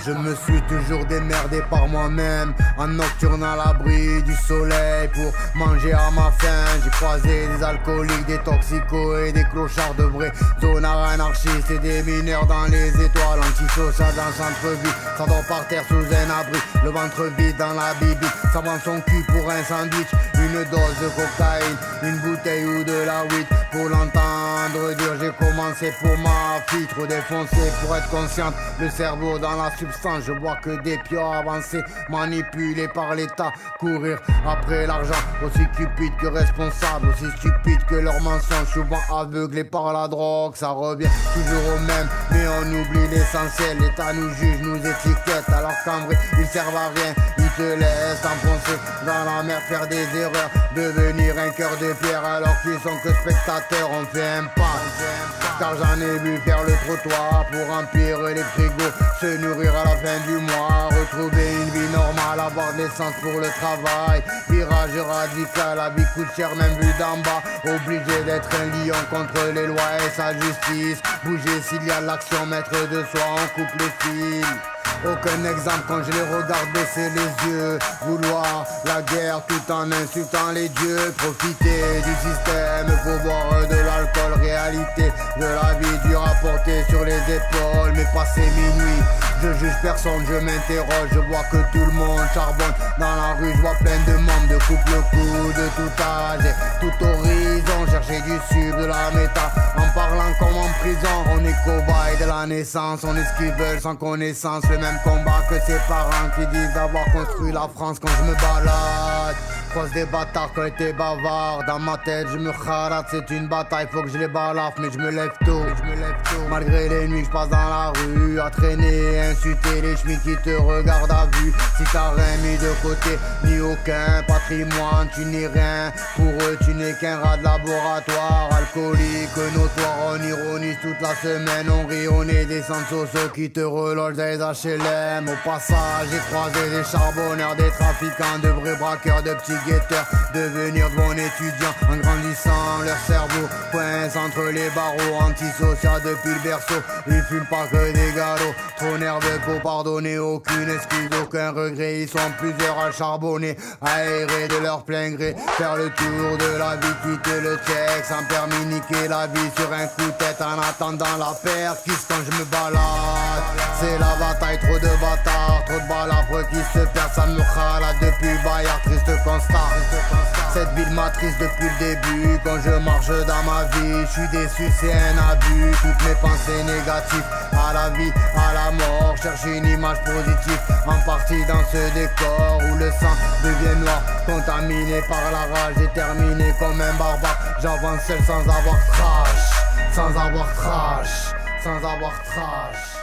Je me suis toujours démerdé par moi-même, en nocturne à l'abri du soleil pour manger à ma faim. J'ai croisé des alcooliques, des toxicos et des clochards de vrai, zonards anarchistes et des mineurs dans les étoiles. Antisocial dans le centre-ville, ça dort par terre sous un abri, le ventre vide dans la bibi, ça vend son cul pour un sandwich, une dose de cocaïne, une bouteille ou de la weed. Pour l'entendre dire j'ai commencé pour ma fille, trop défoncé pour être consciente, le cerveau dans la substance. Je vois que des pions avancés, manipulés par l'état, courir après l'argent, aussi cupide que responsable, aussi stupide que leurs mensonges, souvent aveuglés par la drogue. Ça revient toujours au même, mais on oublie l'essentiel. L'état nous juge, nous étiquette, alors qu'en vrai ils servent à rien. Ils te laissent enfoncer dans la mer, faire des erreurs, devenir un cœur de pierre alors qu'ils sont que spectateurs. On fait un pas, car j'en ai vu faire le trottoir pour remplir les frigos, se nourrir à la fin du mois, retrouver une vie normale, avoir de l'essence pour le travail. Virage radical, la vie coûte cher même vu d'en bas, obligé d'être un lion contre les lois et sa justice. Bouger s'il y a l'action, maître de soi, on coupe les fils. Aucun exemple quand je les regarde baisser les yeux, vouloir la guerre tout en insultant les dieux, profiter du système pour boire de l'alcool, réalité de la vie dure à porter sur les épaules. Mais passé minuit, je juge personne, je m'interroge, je vois que tout le monde charbonne dans la rue, je vois plein de membres de couple coup de tout âge et tout horizon, chercher du sud, de la méta, en parlant comme en prison. On est cobaye de la naissance, on est ce qu'ils veulent sans connaissance, le même combat que ses parents qui disent avoir construit la France. Quand je me balade, croise des bâtards qui ont été bavards, dans ma tête je me kharate, c'est une bataille, faut que je les balafre, mais je me lève tôt, malgré les nuits que je passe dans la rue, à traîner, insulter les chemins qui te regardent à vue. Si t'as rien mis de côté, ni aucun patrimoine, tu n'es rien, pour eux tu n'es qu'un rat de laboratoire, alcoolique, notoire, on ironise toute la semaine, on rit, on est des centres sociaux qui te relogent dans les HLM. Au passage, j'ai croisé des charbonneurs, des trafiquants, de vrais braqueurs, de petits guetteurs, devenir de bons étudiants en grandissant, leur cerveau coince entre les barreaux, antisocial depuis le berceau, ils fument pas que des galops, trop nerveux pour pardonner, aucune excuse, aucun regret, ils sont plusieurs à charbonner, aérer de leur plein gré, faire le tour de la vie, quitter le check, sans permis, niquer la vie sur un coup de tête en attendant la perquise. Quand je me balade, c'est la bataille, trop de bâtards, trop de balafres qui se perdent, ça me râle depuis Bayard, triste constat. Cette ville m'attriste depuis le début, quand je marche dans ma vie, je suis déçu, c'est un abus. Toutes mes pensées négatives, à la vie, à la mort, cherche une image positive, en partie dans ce décor où le sang devient noir, contaminé par la rage, déterminé comme un barbare. J'avance seul sans avoir trash, sans avoir trash, sans avoir trash.